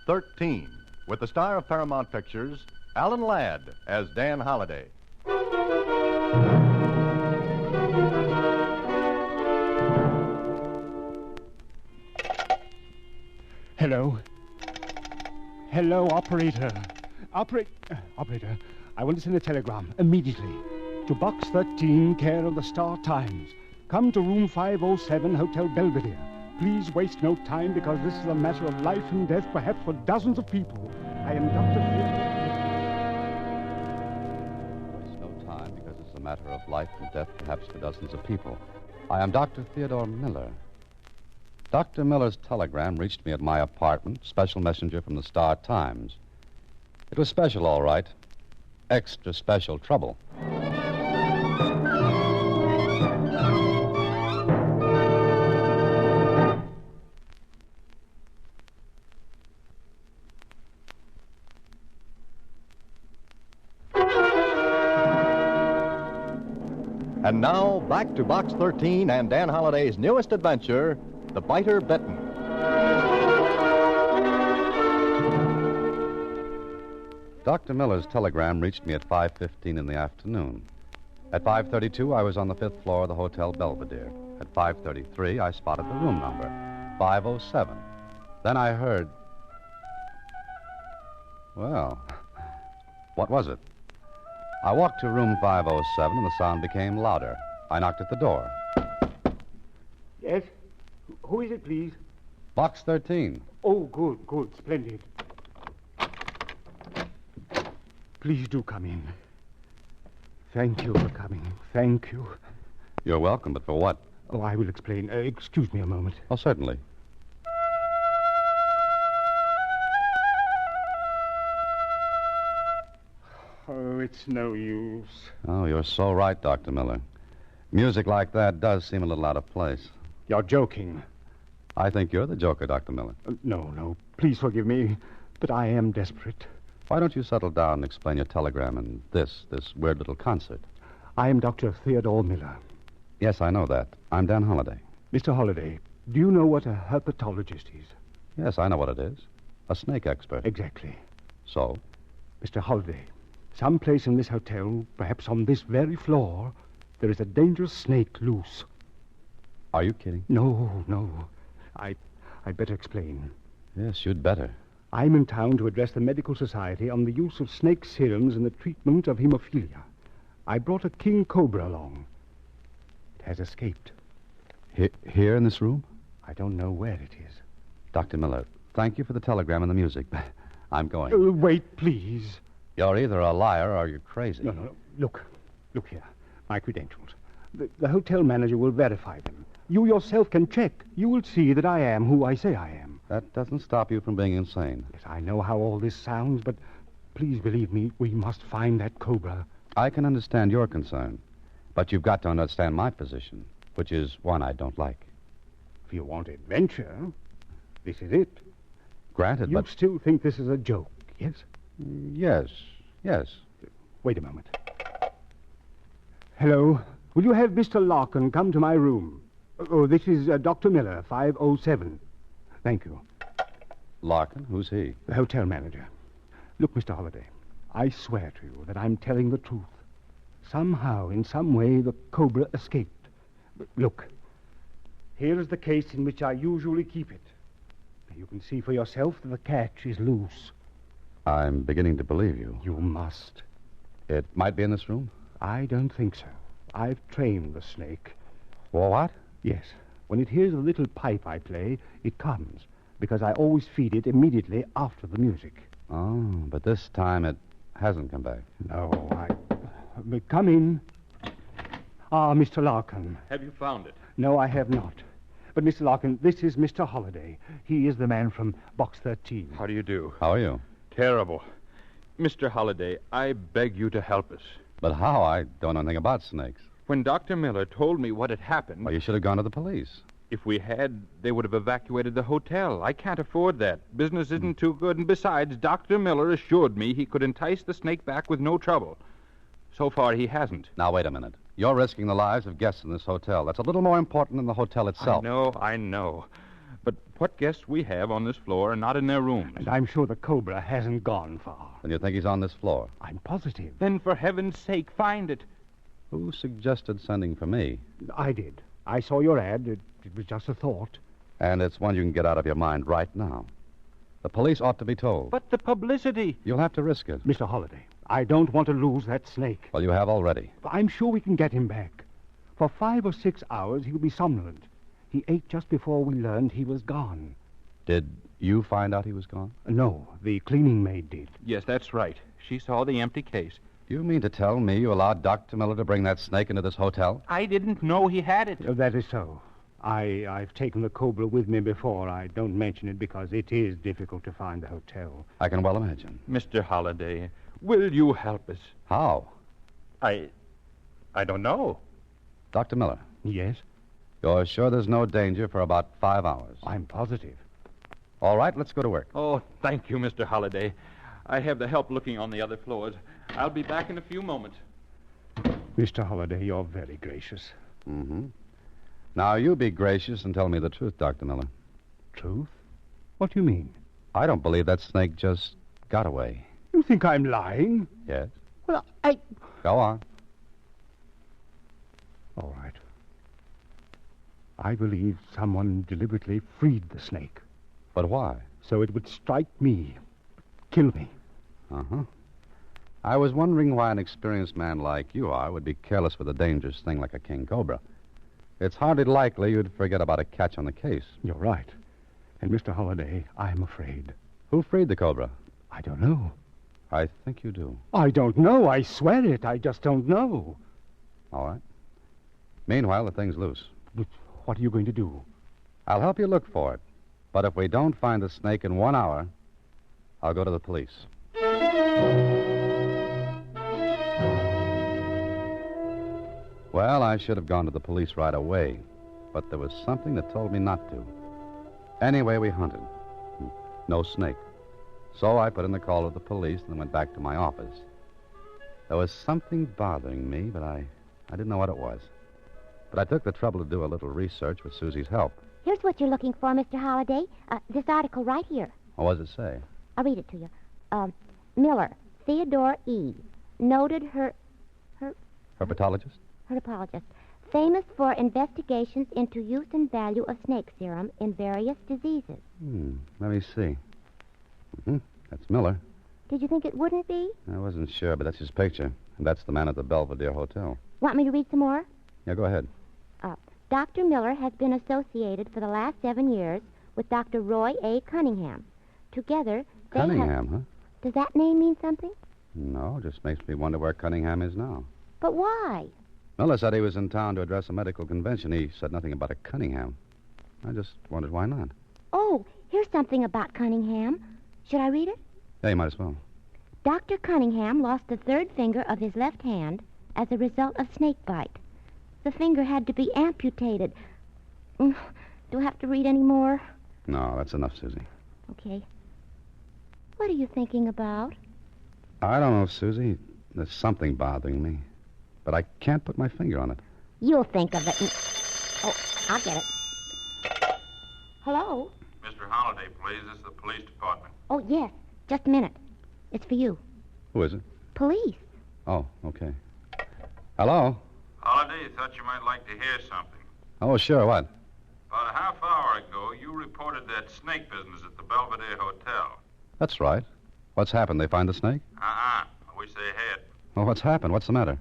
13, with the star of Paramount Pictures, Alan Ladd, as Dan Holliday. Hello. Hello, operator. Operator, I want to send a telegram immediately to Box 13, care of the Star Times. Come to room 507, Hotel Belvedere. Please waste no time because this is a matter of life and death, perhaps for dozens of people. I am Dr. Waste no time because it's a matter of life and death, perhaps for dozens of people. I am Dr. Theodore Miller. Dr. Miller's telegram reached me at my apartment, special messenger from the Star Times. It was special, all right. Extra special trouble. And now, back to Box 13 and Dan Holliday's newest adventure, The Bitter Bitten. Dr. Miller's telegram reached me at 5:15 in the afternoon. At 5:32, I was on the 5th floor of the Hotel Belvedere. At 5:33, I spotted the room number, 507. Then I heard... Well, what was it? I walked to room 507, and the sound became louder. I knocked at the door. Yes? Who is it, please? Box 13. Oh, good, splendid. Please do come in. Thank you for coming. Thank you. You're welcome, but for what? Oh, I will explain. Excuse me a moment. Oh, certainly. Oh, it's no use. Oh, you're so right, Dr. Miller. Music like that does seem a little out of place. You're joking. I think you're the joker, Dr. Miller. No. Please forgive me, but I am desperate. Why don't you settle down and explain your telegram and this weird little concert? I am Dr. Theodore Miller. Yes, I know that. I'm Dan Holliday. Mr. Holliday, do you know what a herpetologist is? Yes, I know what it is. A snake expert. Exactly. So? Mr. Holliday, someplace in this hotel, perhaps on this very floor, there is a dangerous snake loose. Are you kidding? No. I'd better explain. Yes, you'd better. I'm in town to address the medical society on the use of snake serums in the treatment of hemophilia. I brought a king cobra along. It has escaped. Here in this room? I don't know where it is. Dr. Miller, thank you for the telegram and the music. I'm going. Wait, please. You're either a liar or you're crazy. No. Look here. My credentials. The hotel manager will verify them. You yourself can check. You will see that I am who I say I am. That doesn't stop you from being insane. Yes, I know how all this sounds, but please believe me, we must find that cobra. I can understand your concern, but you've got to understand my position, which is one I don't like. If you want adventure, this is it. Granted, You but... still think this is a joke, yes? Yes. Wait a moment. Hello. Will you have Mr. Larkin come to my room? Oh, this is Dr. Miller, 507. Thank you. Larkin? Who's he? The hotel manager. Look, Mr. Holliday, I swear to you that I'm telling the truth. Somehow, in some way, the cobra escaped. But look, here is the case in which I usually keep it. You can see for yourself that the catch is loose. I'm beginning to believe you. You must. It might be in this room? I don't think so. I've trained the snake. Well, what? Yes. When it hears the little pipe I play, it comes, because I always feed it immediately after the music. Oh, but this time it hasn't come back. No, Come in. Ah, Mr. Larkin. Have you found it? No, I have not. But, Mr. Larkin, this is Mr. Holliday. He is the man from Box 13. How do you do? How are you? Terrible. Mr. Holliday, I beg you to help us. But how? I don't know anything about snakes. When Dr. Miller told me what had happened... Well, you should have gone to the police. If we had, they would have evacuated the hotel. I can't afford that. Business isn't too good, and besides, Dr. Miller assured me he could entice the snake back with no trouble. So far, he hasn't. Now, wait a minute. You're risking the lives of guests in this hotel. That's a little more important than the hotel itself. I know. But what guests we have on this floor are not in their rooms. And I'm sure the cobra hasn't gone far. And you think he's on this floor? I'm positive. Then for heaven's sake, find it. Who suggested sending for me? I did. I saw your ad. It was just a thought. And it's one you can get out of your mind right now. The police ought to be told. But the publicity. You'll have to risk it. Mr. Holliday, I don't want to lose that snake. Well, you have already. I'm sure we can get him back. For 5 or 6 hours, he'll be somnolent. He ate just before we learned he was gone. Did you find out he was gone? No, the cleaning maid did. Yes, that's right. She saw the empty case. You mean to tell me you allowed Dr. Miller to bring that snake into this hotel? I didn't know he had it. That is so. I've taken the cobra with me before. I don't mention it because it is difficult to find the hotel. I can well imagine. Mr. Holliday, will you help us? How? I don't know. Dr. Miller, Yes, you're sure there's no danger for about 5 hours? I'm positive. All right, let's go to work. Oh, thank you, Mr. Holliday. I have the help looking on the other floors. I'll be back in a few moments. Mr. Holliday, you're very gracious. Mm-hmm. Now, you be gracious and tell me the truth, Dr. Miller. Truth? What do you mean? I don't believe that snake just got away. You think I'm lying? Yes? Well, I... Go on. All right. I believe someone deliberately freed the snake But why? so it would strike me, kill me. Uh-huh. I was wondering why an experienced man like you are would be careless with a dangerous thing like a king cobra. It's hardly likely you'd forget about a catch on the case. You're right. And, Mr. Holliday, I'm afraid. Who freed the cobra? I don't know. I think you do. I don't know. I swear it. I just don't know. All right. Meanwhile, the thing's loose. But what are you going to do? I'll help you look for it. But if we don't find the snake in 1 hour, I'll go to the police. Well, I should have gone to the police right away, but there was something that told me not to. Anyway, we hunted. No snake. So I put in the call to the police and then went back to my office. There was something bothering me, but I didn't know what it was. But I took the trouble to do a little research with Susie's help. Here's what you're looking for, Mr. Holliday. This article right here. What does it say? I'll read it to you. Miller, Theodore E., noted Herpetologist? herpetologist, famous for investigations into use and value of snake serum in various diseases. Let me see. That's Miller. Did you think it wouldn't be? I wasn't sure, but that's his picture. And that's the man at the Belvedere Hotel. Want me to read some more? Yeah, go ahead. Dr. Miller has been associated for the last 7 years with Dr. Roy A. Cunningham. Together, they Cunningham, huh? Does that name mean something? No, it just makes me wonder where Cunningham is now. But why? Miller said he was in town to address a medical convention. He said nothing about a Cunningham. I just wondered why not. Oh, here's something about Cunningham. Should I read it? Yeah, you might as well. Dr. Cunningham lost the third finger of his left hand as a result of snake bite. The finger had to be amputated. Do I have to read any more? No, that's enough, Susie. Okay. What are you thinking about? I don't know, Susie. There's something bothering me. But I can't put my finger on it. You'll think of it. Oh, I'll get it. Hello? Mr. Holliday, please. This is the police department. Oh, yes. Just a minute. It's for you. Who is it? Police. Oh, okay. Hello? Holliday, thought you might like to hear something. Oh, sure. What? About a half hour ago, you reported that snake business at the Belvedere Hotel. That's right. What's happened? They find the snake? I wish they had. Well, what's happened? What's the matter?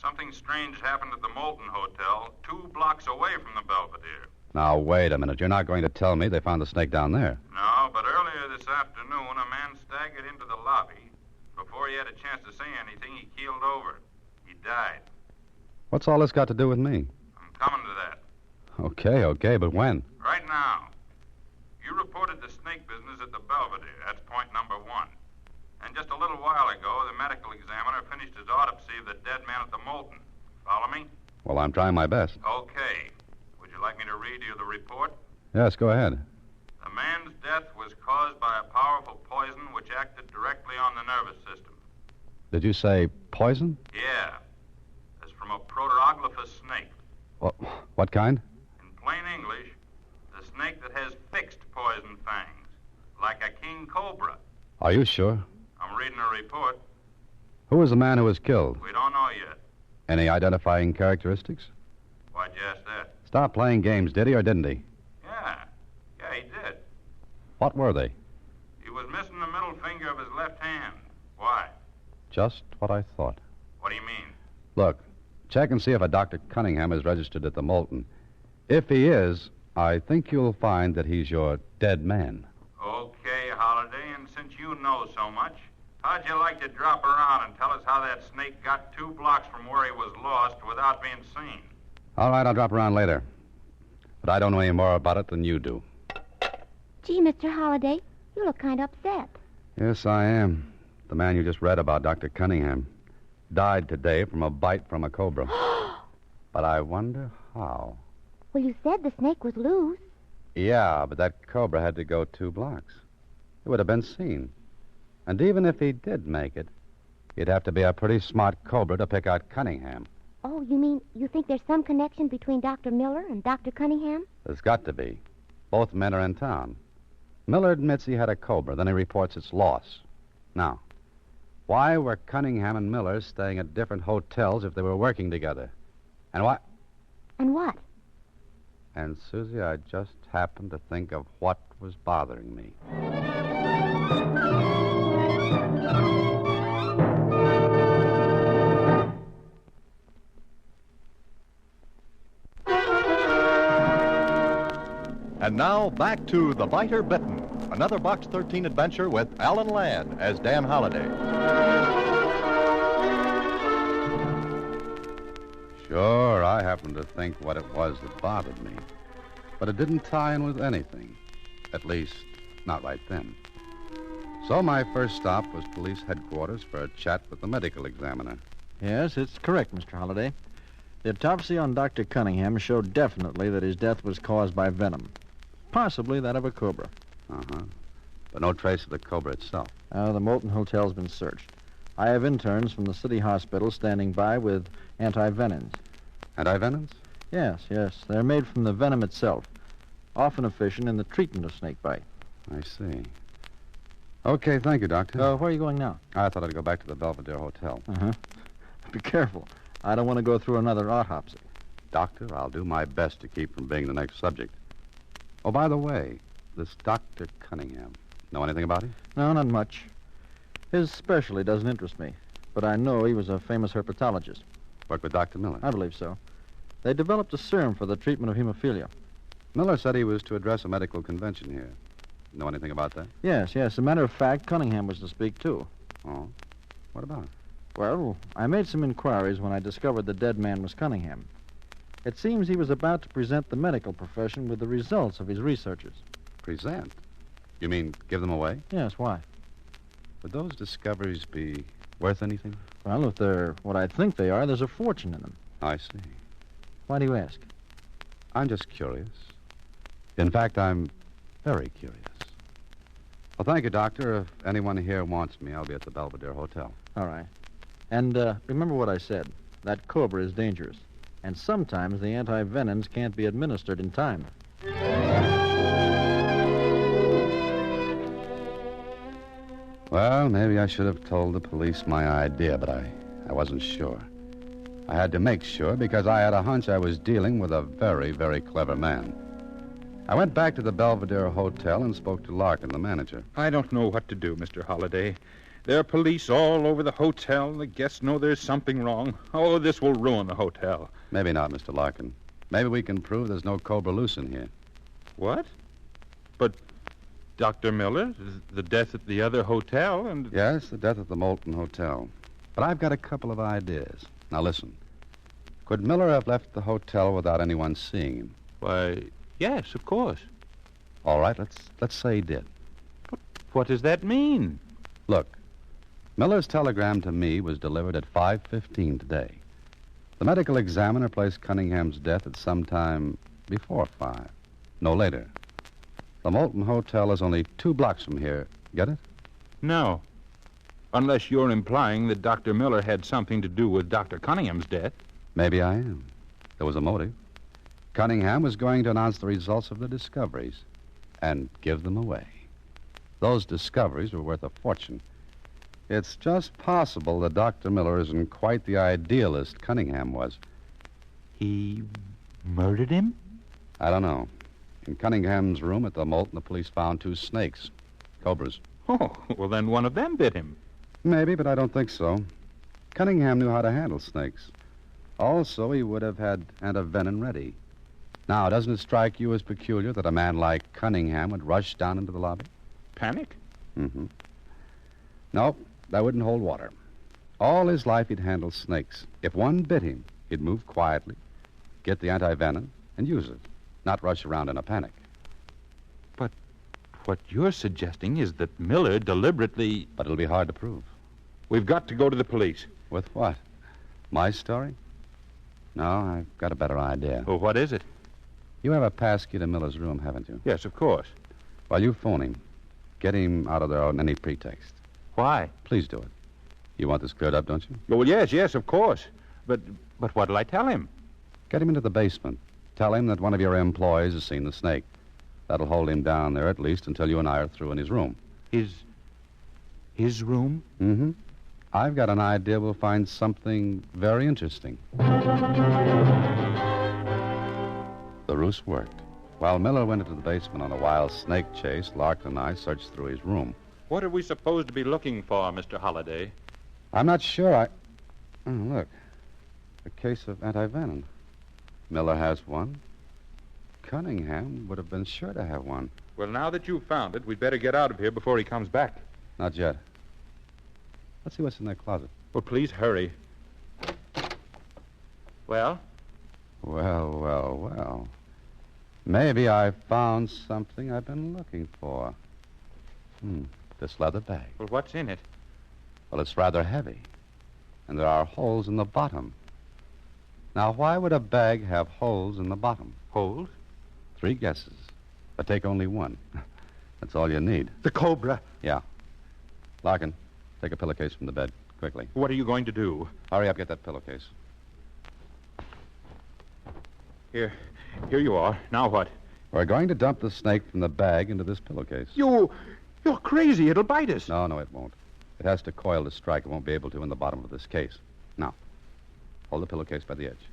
Something strange happened at the Moulton Hotel, 2 blocks away from the Belvedere. Now, wait a minute. You're not going to tell me they found the snake down there. No, but earlier this afternoon, a man staggered into the lobby. Before he had a chance to say anything, he keeled over. He died. What's all this got to do with me? I'm coming to that. Okay, but when? Right now. You reported the snake business at the Belvedere. That's point number 1. And just a little while ago, the medical examiner finished his autopsy of the dead man at the Moulton. Follow me? Well, I'm trying my best. Okay. Would you like me to read you the report? Yes, go ahead. The man's death was caused by a powerful poison which acted directly on the nervous system. Did you say poison? Yeah. It's from a proteroglifous snake. What kind? In plain English, the snake that has thick like a king cobra. Are you sure? I'm reading a report. Who was the man who was killed? We don't know yet. Any identifying characteristics? Why'd you ask that? Stop playing games, did he or didn't he? Yeah, he did. What were they? He was missing the middle finger of his left hand. Why? Just what I thought. What do you mean? Look, check and see if a Dr. Cunningham is registered at the Moulton. If he is, I think you'll find that he's your dead man. Okay, Holiday, and since you know so much, how'd you like to drop around and tell us how that snake got 2 blocks from where he was lost without being seen? All right, I'll drop around later. But I don't know any more about it than you do. Gee, Mr. Holiday, you look kind of upset. Yes, I am. The man you just read about, Dr. Cunningham, died today from a bite from a cobra. But I wonder how. Well, you said the snake was loose. Yeah, but that cobra had to go 2 blocks. It would have been seen. And even if he did make it, he'd have to be a pretty smart cobra to pick out Cunningham. Oh, you mean you think there's some connection between Dr. Miller and Dr. Cunningham? There's got to be. Both men are in town. Miller admits he had a cobra, then he reports its loss. Now, why were Cunningham and Miller staying at different hotels if they were working together? And why... And what? And, Susie, I just happened to think of what was bothering me. And now, back to The Bitter Bitten, another Box 13 adventure with Alan Ladd as Dan Holliday. Sure, I happened to think what it was that bothered me. But it didn't tie in with anything. At least, not right then. So my first stop was police headquarters for a chat with the medical examiner. Yes, it's correct, Mr. Holliday. The autopsy on Dr. Cunningham showed definitely that his death was caused by venom. Possibly that of a cobra. Uh-huh. But no trace of the cobra itself. The Moulton Hotel's been searched. I have interns from the city hospital standing by with anti-venoms. Anti-venoms? Yes. They're made from the venom itself, often efficient in the treatment of snake bite. I see. Okay, thank you, Doctor. Where are you going now? I thought I'd go back to the Belvedere Hotel. Uh-huh. Be careful. I don't want to go through another autopsy. Doctor, I'll do my best to keep from being the next subject. Oh, by the way, this Dr. Cunningham, know anything about him? No, not much. His specialty doesn't interest me, but I know he was a famous herpetologist. Worked with Dr. Miller? I believe so. They developed a serum for the treatment of hemophilia. Miller said he was to address a medical convention here. Know anything about that? Yes. As a matter of fact, Cunningham was to speak, too. Oh? What about? Well, I made some inquiries when I discovered the dead man was Cunningham. It seems he was about to present the medical profession with the results of his researches. Present? You mean give them away? Yes, why? Would those discoveries be worth anything? Well, if they're what I think they are, there's a fortune in them. I see. Why do you ask? I'm just curious. In fact, I'm very curious. Well, thank you, Doctor. If anyone here wants me, I'll be at the Belvedere Hotel. All right. And remember what I said. That cobra is dangerous. And sometimes the anti-venoms can't be administered in time. Well, maybe I should have told the police my idea, but I wasn't sure. I had to make sure because I had a hunch I was dealing with a very, very clever man. I went back to the Belvedere Hotel and spoke to Larkin, the manager. I don't know what to do, Mr. Holliday. There are police all over the hotel. The guests know there's something wrong. Oh, this will ruin the hotel. Maybe not, Mr. Larkin. Maybe we can prove there's no cobra loose in here. What? But Dr. Miller, the death at the other hotel, and... Yes, the death at the Moulton Hotel. But I've got a couple of ideas. Now, listen. Could Miller have left the hotel without anyone seeing him? Why, yes, of course. All right, let's say he did. But what does that mean? Look, Miller's telegram to me was delivered at 5:15 today. The medical examiner placed Cunningham's death at some time before 5, no later. The Moulton Hotel is only 2 blocks from here. Get it? No. Unless you're implying that Dr. Miller had something to do with Dr. Cunningham's death. Maybe I am. There was a motive. Cunningham was going to announce the results of the discoveries and give them away. Those discoveries were worth a fortune. It's just possible that Dr. Miller isn't quite the idealist Cunningham was. He murdered him? I don't know. In Cunningham's room at the Moulton, the police found 2 snakes. Cobras. Oh, well, then one of them bit him. Maybe, but I don't think so. Cunningham knew how to handle snakes. Also, he would have had antivenin ready. Now, doesn't it strike you as peculiar that a man like Cunningham would rush down into the lobby? Panic? Mm-hmm. No, that wouldn't hold water. All his life he'd handled snakes. If one bit him, he'd move quietly, get the antivenin, and use it, not rush around in a panic. But what you're suggesting is that Miller deliberately... But it'll be hard to prove. We've got to go to the police. With what? My story? No, I've got a better idea. Well, what is it? You have a pass key to Miller's room, haven't you? Yes, of course. Well, you phone him. Get him out of there on any pretext. Why? Please do it. You want this cleared up, don't you? Well, yes, of course. But what'll I tell him? Get him into the basement. Tell him that one of your employees has seen the snake. That'll hold him down there at least until you and I are through in his room. His room? Mm-hmm. I've got an idea we'll find something very interesting. The ruse worked. While Miller went into the basement on a wild snake chase, Larkin and I searched through his room. What are we supposed to be looking for, Mr. Holliday? I'm not sure. Oh, look. A case of antivenin. Miller has one. Cunningham would have been sure to have one. Well, now that you've found it, we'd better get out of here before he comes back. Not yet. Let's see what's in that closet. Well, please hurry. Well? Well. Maybe I found something I've been looking for. This leather bag. Well, what's in it? Well, it's rather heavy. And there are holes in the bottom. Now, why would a bag have holes in the bottom? Holes? 3 guesses. But take only one. That's all you need. The cobra. Yeah. Larkin, take a pillowcase from the bed, quickly. What are you going to do? Hurry up, get that pillowcase. Here you are. Now what? We're going to dump the snake from the bag into this pillowcase. You're crazy. It'll bite us. No, it won't. It has to coil to strike. It won't be able to in the bottom of this case. Now, hold the pillowcase by the edge,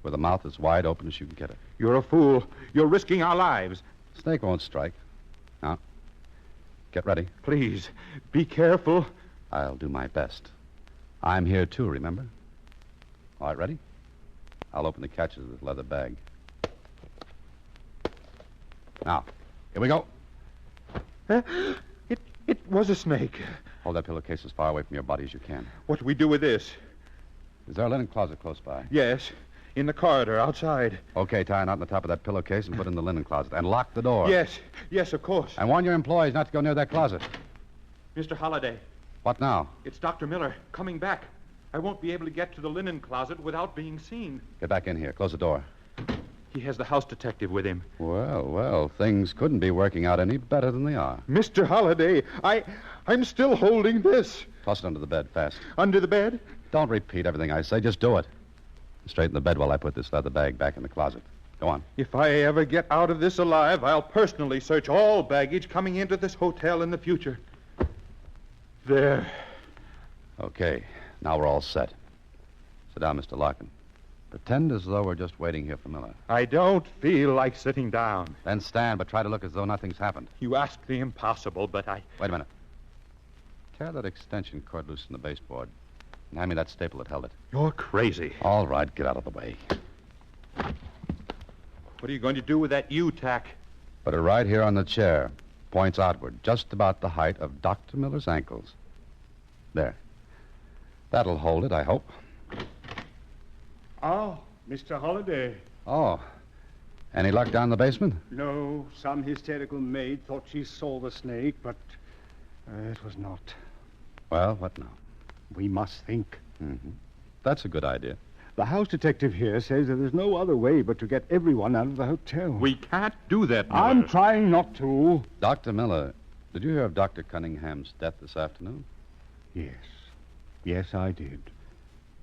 where the mouth is wide open as you can get it. You're a fool. You're risking our lives. Snake won't strike. Now, get ready. Please, be careful. I'll do my best. I'm here, too, remember? All right, ready? I'll open the catches of this leather bag. Now, here we go. It was a snake. Hold that pillowcase as far away from your body as you can. What do we do with this? Is there a linen closet close by? Yes, in the corridor outside. Okay, tie a knot in the top of that pillowcase and put it in the linen closet. And lock the door. Yes, of course. And warn your employees not to go near that closet. Mr. Holliday. What now? It's Dr. Miller coming back. I won't be able to get to the linen closet without being seen. Get back in here. Close the door. He has the house detective with him. Well, things couldn't be working out any better than they are. Mr. Holliday, I'm still holding this. Toss it under the bed, fast. Under the bed? Don't repeat everything I say. Just do it. Straighten the bed while I put this leather bag back in the closet. Go on. If I ever get out of this alive, I'll personally search all baggage coming into this hotel in the future. There. Okay. Now we're all set. Sit down, Mr. Larkin. Pretend as though we're just waiting here for Miller. I don't feel like sitting down. Then stand, but try to look as though nothing's happened. You ask the impossible, but I... Wait a minute. Tear that extension cord loose from the baseboard. And hand me that staple that held it. You're crazy. All right, get out of the way. What are you going to do with that U-tack? Put it right here on the chair. Points outward, just about the height of Dr. Miller's ankles. There. That'll hold it, I hope. Oh, Mr. Holliday. Oh. Any luck down in the basement? No, some hysterical maid thought she saw the snake, but it was not. Well, what now? We must think. Mm-hmm. That's a good idea. The house detective here says that there's no other way but to get everyone out of the hotel. We can't do that, Miller. I'm trying not to. Dr. Miller, did you hear of Dr. Cunningham's death this afternoon? Yes. Yes, I did.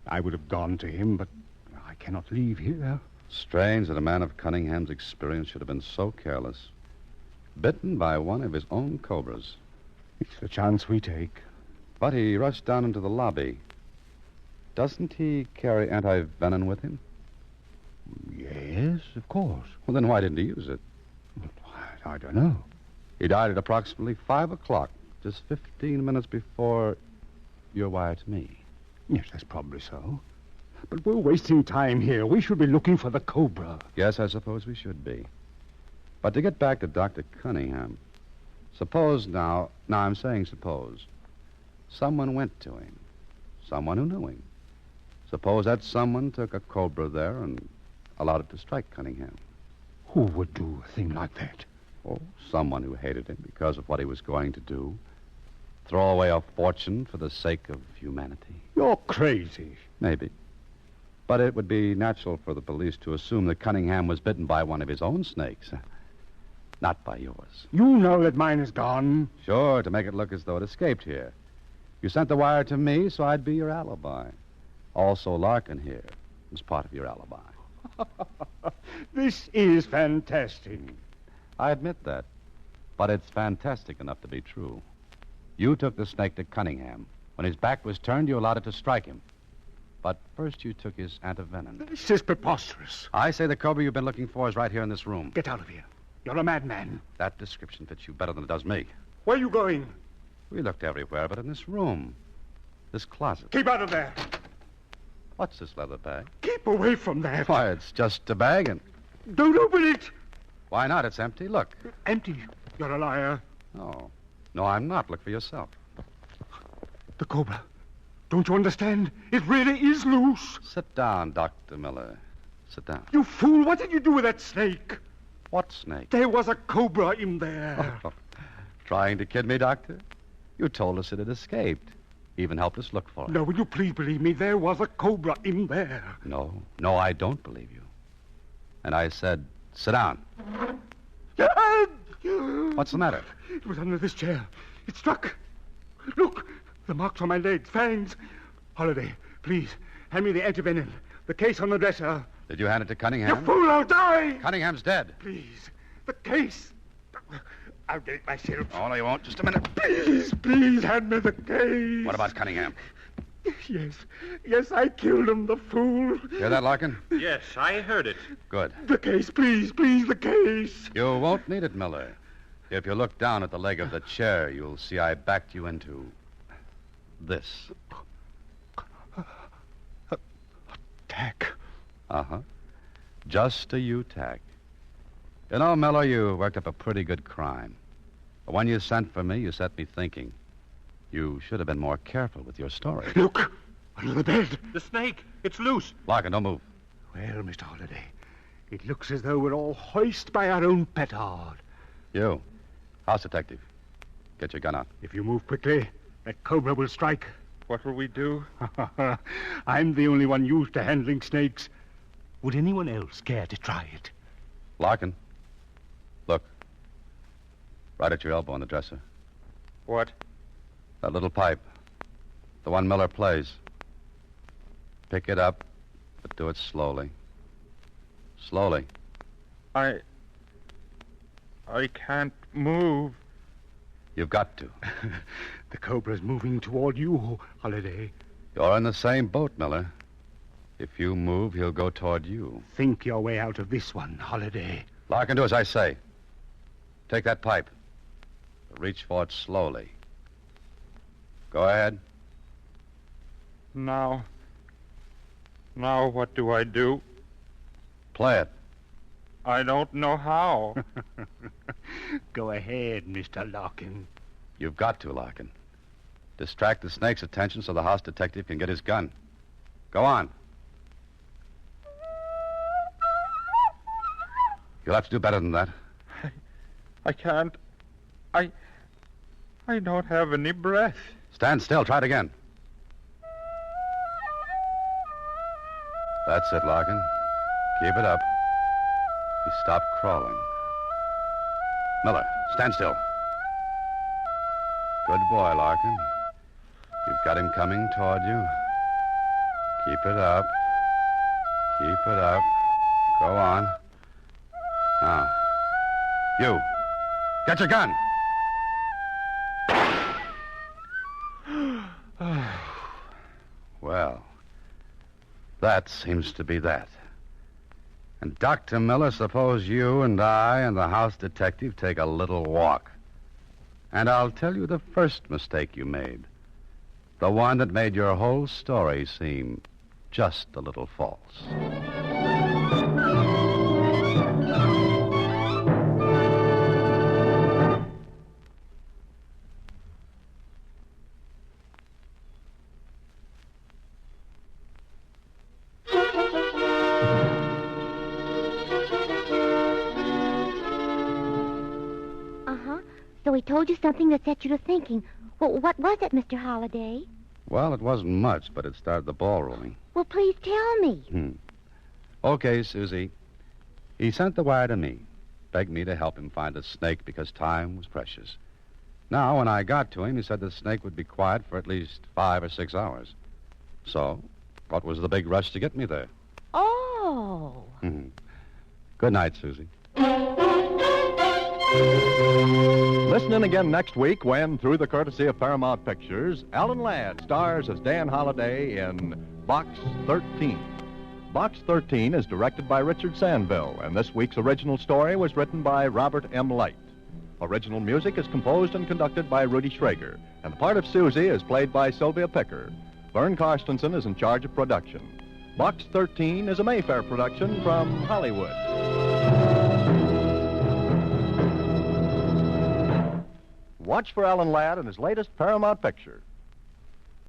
I would have gone to him, but I cannot leave here. Strange that a man of Cunningham's experience should have been so careless. Bitten by one of his own cobras. It's the chance we take. But he rushed down into the lobby. Doesn't he carry anti-venom with him? Yes, of course. Well, then why didn't he use it? I don't know. He died at approximately 5 o'clock, just 15 minutes before your wire to me. Yes, that's probably so. But we're wasting time here. We should be looking for the Cobra. Yes, I suppose we should be. But to get back to Dr. Cunningham, suppose now I'm saying suppose, someone went to him, someone who knew him. Suppose that someone took a Cobra there and allowed it to strike Cunningham. Who would do a thing like that? Oh, someone who hated him because of what he was going to do. Throw away a fortune for the sake of humanity. You're crazy. Maybe. But it would be natural for the police to assume that Cunningham was bitten by one of his own snakes. Not by yours. You know that mine is gone. Sure, to make it look as though it escaped here. You sent the wire to me, so I'd be your alibi. Also, Larkin here was part of your alibi. This is fantastic. I admit that. But it's fantastic enough to be true. You took the snake to Cunningham. When his back was turned, you allowed it to strike him. But first you took his antivenom. This is preposterous. I say the Cobra you've been looking for is right here in this room. Get out of here. You're a madman. That description fits you better than it does me. Where are you going? We looked everywhere but in this room. This closet. Keep out of there. What's this leather bag? Keep away from that. Why, it's just a bag and... Don't open it. Why not? It's empty. Look. Empty. You're a liar. No. No, I'm not. Look for yourself. The Cobra. Don't you understand? It really is loose. Sit down, Dr. Miller. Sit down. You fool. What did you do with that snake? What snake? There was a Cobra in there. Trying to kid me, Doctor? You told us it had escaped. Even helped us look for it. No, will you please believe me? There was a Cobra in there. No, I don't believe you. And I said, sit down. What's the matter? It was under this chair. It struck. Look, the marks on my legs, fangs. Holiday, please, hand me the antivenom. The case on the dresser. Did you hand it to Cunningham? You fool, I'll die! Cunningham's dead. Please, the case. I'll get it myself. Oh, no, you won't. Just a minute. Please, hand me the case. What about Cunningham? Yes, I killed him, the fool. Hear that, Larkin? Yes, I heard it. Good. The case, please, the case. You won't need it, Miller. If you look down at the leg of the chair, you'll see I backed you into this. Tack. Uh-huh. Just a U-tack. You know, Miller, you worked up a pretty good crime. But when you sent for me, you set me thinking. You should have been more careful with your story. Look, under the bed. The snake. It's loose. Larkin, don't move. Well, Mr. Holliday, it looks as though we're all hoist by our own petard. You, house detective, get your gun out. If you move quickly, that Cobra will strike. What will we do? I'm the only one used to handling snakes. Would anyone else care to try it? Larkin, look. Right at your elbow on the dresser. What? That little pipe. The one Miller plays. Pick it up, but do it slowly. Slowly. I can't move. You've got to. The Cobra's moving toward you, Holiday. You're in the same boat, Miller. If you move, he'll go toward you. Think your way out of this one, Holiday. Larkin, do as I say. Take that pipe. Reach for it slowly. Go ahead. Now what do I do? Play it. I don't know how. Go ahead, Mr. Larkin. You've got to, Larkin. Distract the snake's attention so the house detective can get his gun. Go on. You'll have to do better than that. I can't. I don't have any breath. Stand still. Try it again. That's it, Larkin. Keep it up. He stopped crawling. Miller, stand still. Good boy, Larkin. You've got him coming toward you. Keep it up. Keep it up. Go on. Now, you. Get your gun. that seems to be that. And Dr. Miller, suppose you and I and the house detective take a little walk. And I'll tell you the first mistake you made. The one that made your whole story seem just a little false. So he told you something that set you to thinking. Well, what was it, Mr. Holliday? Well, it wasn't much, but it started the ball rolling. Well, please tell me. Okay, Susie. He sent the wire to me, begged me to help him find a snake because time was precious. Now, when I got to him, he said the snake would be quiet for at least 5 or 6 hours. So, what was the big rush to get me there? Oh. Good night, Susie. Listen in again next week when, through the courtesy of Paramount Pictures, Alan Ladd stars as Dan Holliday in Box 13. Box 13 is directed by Richard Sandville, and this week's original story was written by Robert M. Light. Original music is composed and conducted by Rudy Schrager, and the part of Susie is played by Sylvia Picker. Vern Karstensen is in charge of production. Box 13 is a Mayfair production from Hollywood. Watch for Alan Ladd in his latest Paramount picture.